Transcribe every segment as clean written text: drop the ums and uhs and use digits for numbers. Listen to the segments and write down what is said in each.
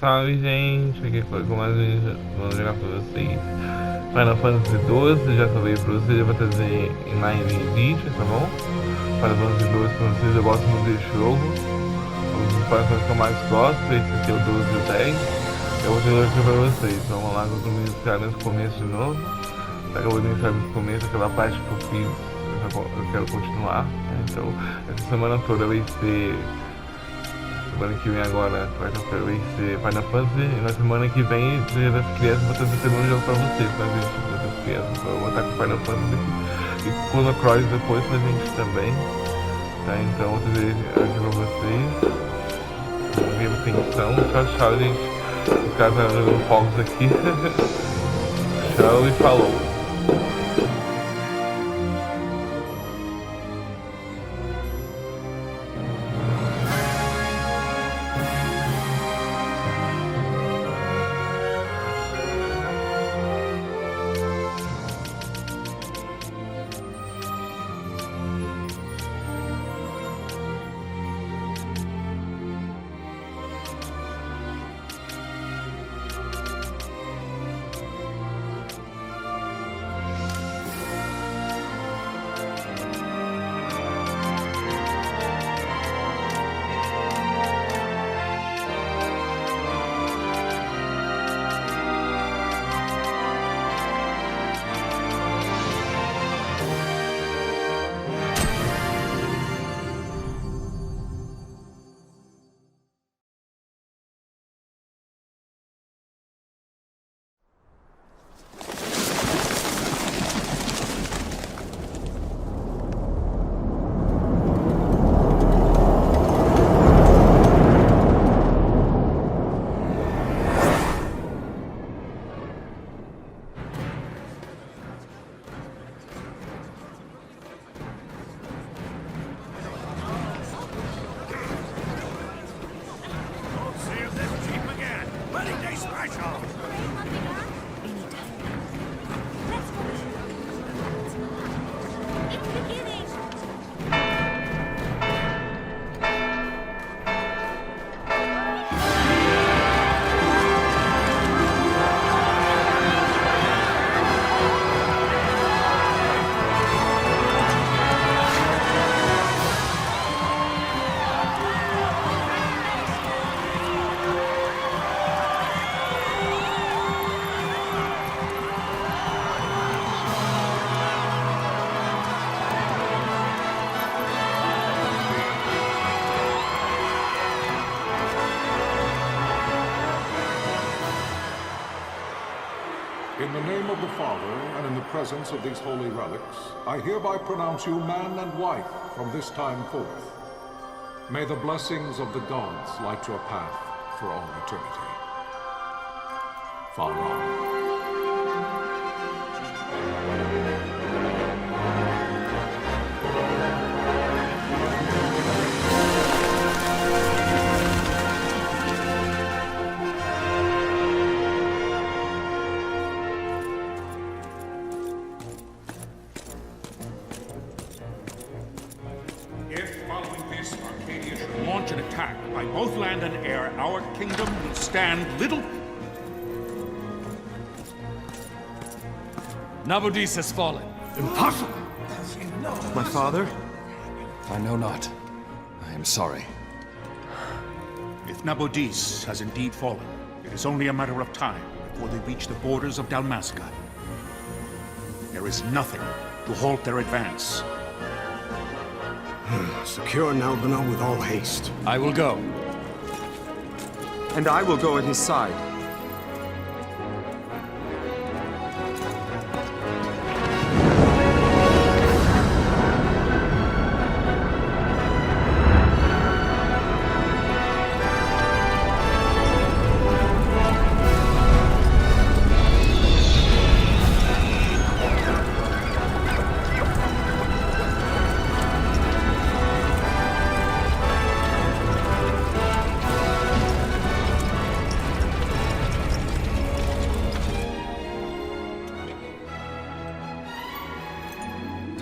salve, gente. Aqui foi com mais vamos jogar pra vocês Final Fantasy 12, já falei pra vocês, eu vou trazer em live em vídeo, tá bom? Final Fantasy 12 pra vocês, eu gosto muito desse jogo. Um dos Final que eu mais gosto, esse aqui é o 12 e o 10. Eu vou trazer aqui pra vocês, vamos lá, eu vou iniciar nesse começo de novo. Tá, eu vou iniciar nesse começo, aquela parte que eu fiz, eu quero continuar, né? Então, essa semana toda vai ser... Semana que vem agora, quarta-feira, vai ser Final Fantasy. E na semana que vem, Dia das Crianças, vou trazer o segundo jogo pra vocês, tá, gente? Dia das Crianças. Então eu vou estar com Final Fantasy e Chrono Cross depois pra gente também. Tá, então eu vou trazer aqui pra vocês. Gametensão. Tchau, tchau, gente. Os caras estão jogando fogos aqui. Tchau e falou. In the name of the Father, and in the presence of these holy relics, I hereby pronounce you man and wife from this time forth. May the blessings of the gods light your path for all eternity. Far on. An attack by both land and air, our kingdom will stand little. Nabudis has fallen. Impossible! My father? I know not. I am sorry. If Nabudis has indeed fallen, it is only a matter of time before they reach the borders of Dalmasca. There is nothing to halt their advance. Secure Nalbina with all haste. I will go. And I will go at his side.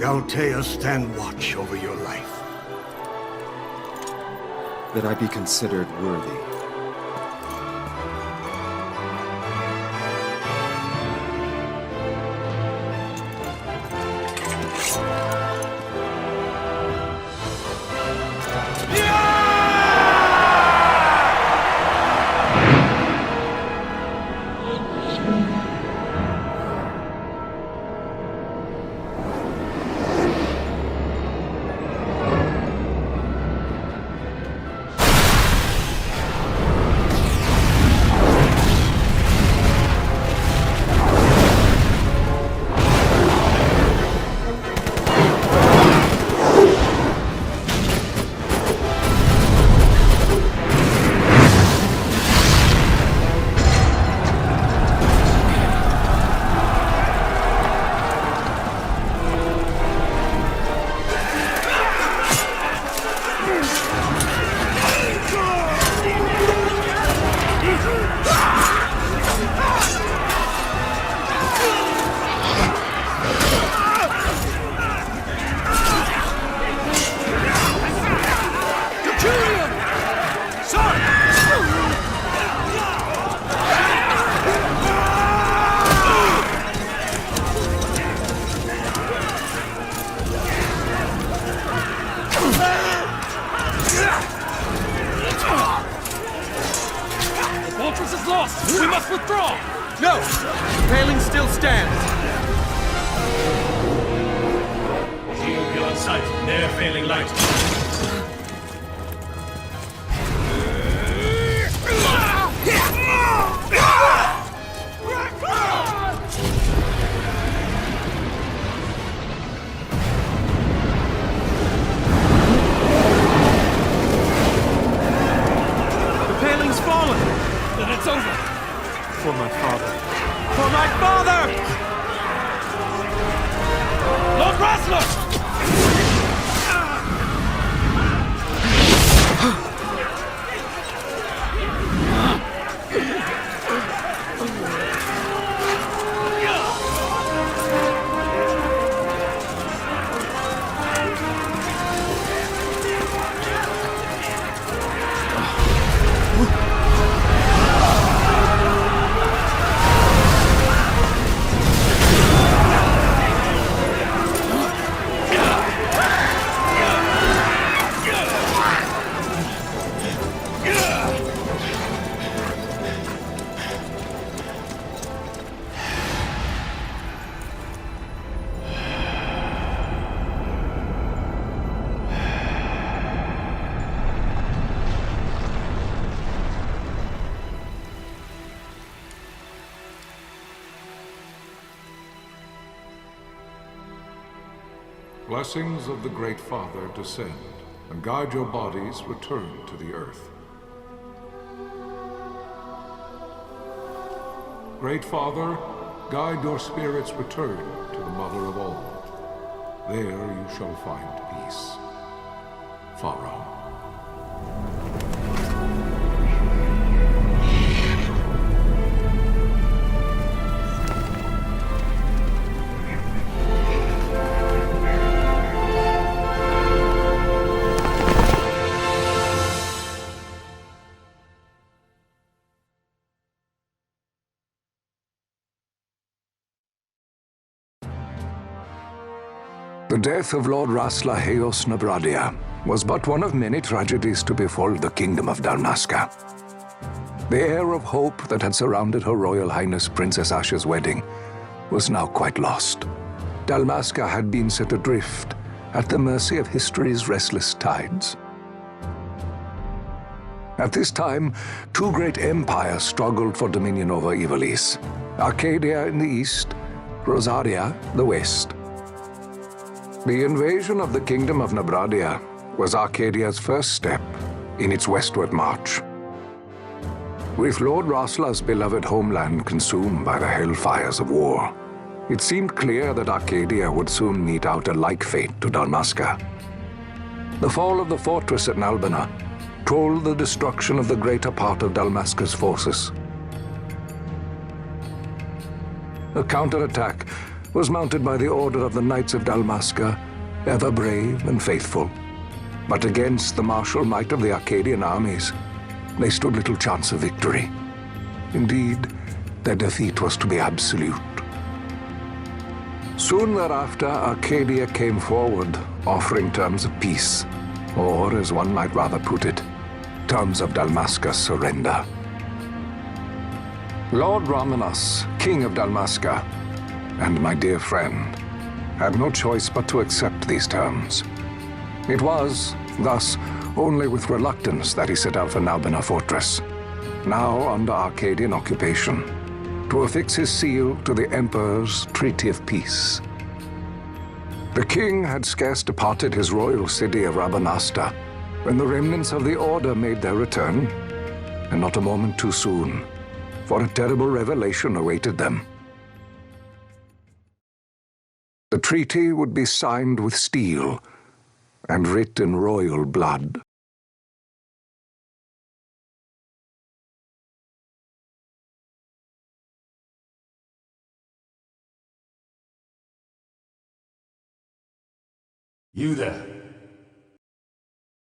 Galtea, stand watch over your life. That I be considered worthy. Withdraw! No! The paling still stands. Shield beyond sight. Ne'er failing light. Then it's over. For my father. For my father! Lord Rasler! Blessings of the Great Father descend, and guide your bodies return to the earth. Great Father, guide your spirits return to the Mother of all. There you shall find peace. Pharaoh. The death of Lord Rasla Heos Nabradia was but one of many tragedies to befall the Kingdom of Dalmasca. The air of hope that had surrounded Her Royal Highness Princess Asha's wedding was now quite lost. Dalmasca had been set adrift at the mercy of history's restless tides. At this time, two great empires struggled for dominion over Ivalice: Arcadia in the east, Rosaria the west. The invasion of the Kingdom of Nabradia was Arcadia's first step in its westward march. With Lord Rasla's beloved homeland consumed by the hellfires of war, it seemed clear that Arcadia would soon mete out a like fate to Dalmasca. The fall of the fortress at Nalbina told the destruction of the greater part of Dalmasca's forces. A counterattack was mounted by the order of the Knights of Dalmasca, ever brave and faithful. But against the martial might of the Arcadian armies, they stood little chance of victory. Indeed, their defeat was to be absolute. Soon thereafter, Arcadia came forward, offering terms of peace, or, as one might rather put it, terms of Dalmasca's surrender. Lord Ramenas, King of Dalmasca, and my dear friend, had no choice but to accept these terms. It was, thus, only with reluctance that he set out for Nalbina Fortress, now under Arcadian occupation, to affix his seal to the Emperor's Treaty of Peace. The king had scarce departed his royal city of Rabanasta when the remnants of the Order made their return, and not a moment too soon, for a terrible revelation awaited them. The treaty would be signed with steel and writ in royal blood. You there?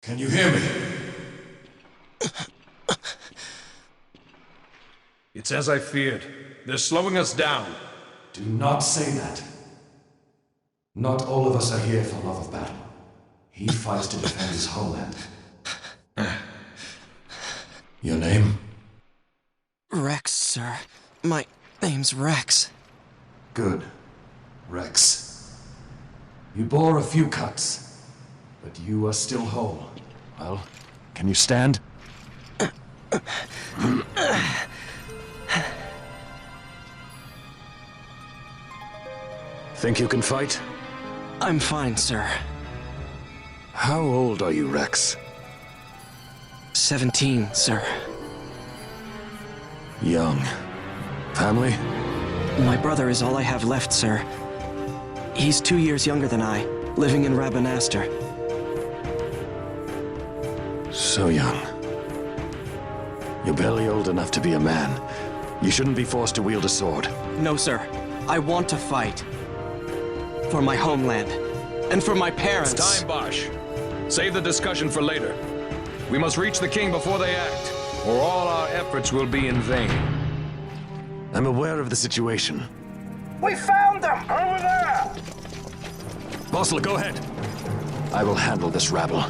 Can you hear me? It's as I feared. They're slowing us down. Do not say that. Not all of us are here for love of battle. He fights to defend his homeland. Your name? Rex, sir. My name's Rex. Good. Rex. You bore a few cuts, but you are still whole. Well, can you stand? Think you can fight? I'm fine, sir. How old are you, Rex? 17, sir. Young. Family? My brother is all I have left, sir. He's 2 years younger than I, living in Rabanaster. So young. You're barely old enough to be a man. You shouldn't be forced to wield a sword. No, sir. I want to fight. For my homeland. And for my parents. It's time, Bosch. Save the discussion for later. We must reach the king before they act, or all our efforts will be in vain. I'm aware of the situation. We found them! Over there! Mostra, go ahead. I will handle this rabble.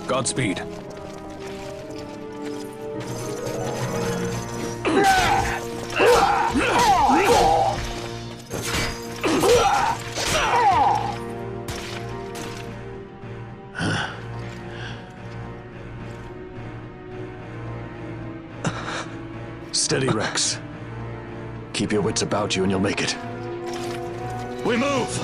Godspeed. Steady, Rex. Keep your wits about you and you'll make it. We move!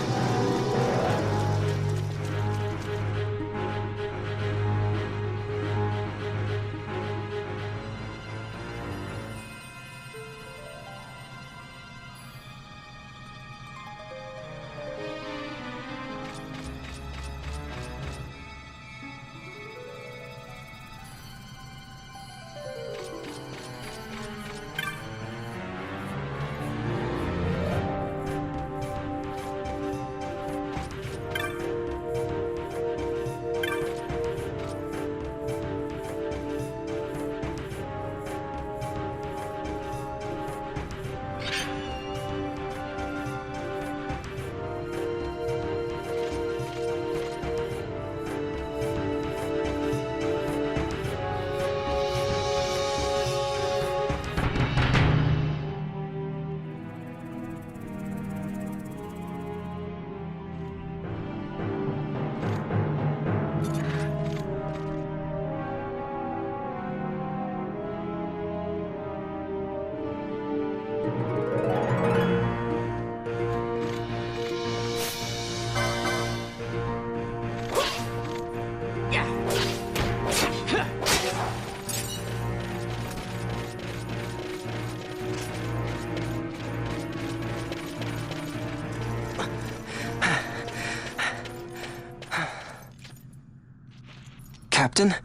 Captain?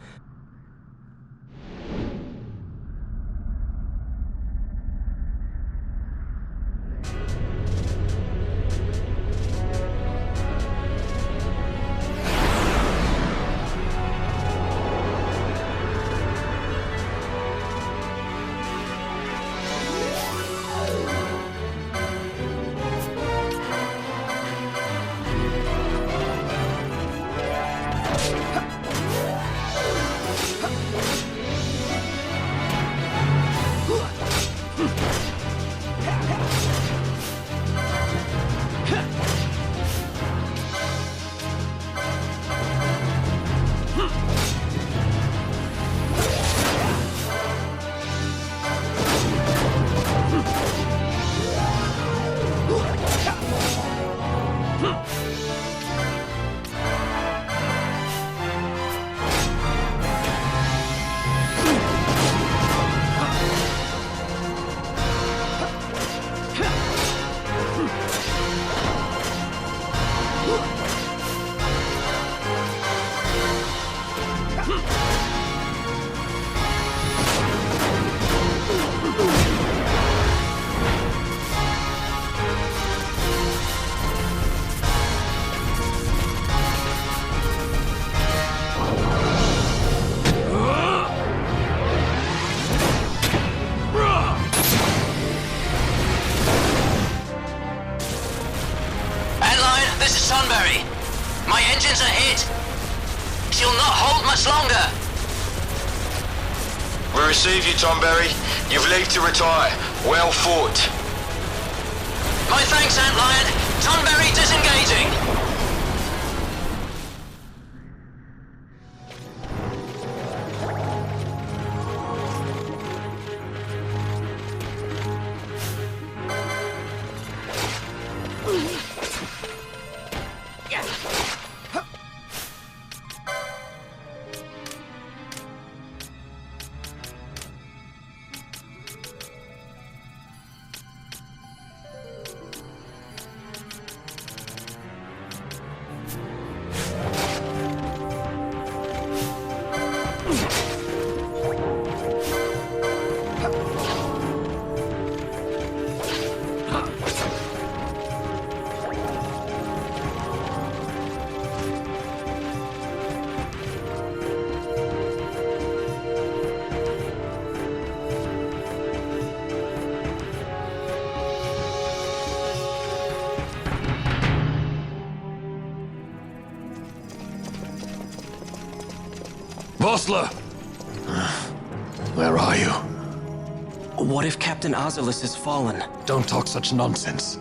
My engines are hit. She'll not hold much longer. We receive you, Tomberry. You've leave to retire. Well fought. My thanks, Antlion. Tonberry disengaging. Vossler! Where are you? What if Captain Oculus has fallen? Don't talk such nonsense.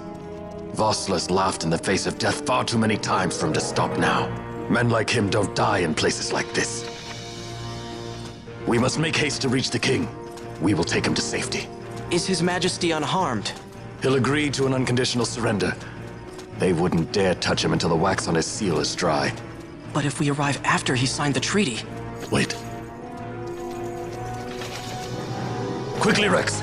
Vossler's laughed in the face of death far too many times for him to stop now. Men like him don't die in places like this. We must make haste to reach the king. We will take him to safety. Is His Majesty unharmed? He'll agree to an unconditional surrender. They wouldn't dare touch him until the wax on his seal is dry. But if we arrive after he signed the treaty... Wait. Quickly, Rex.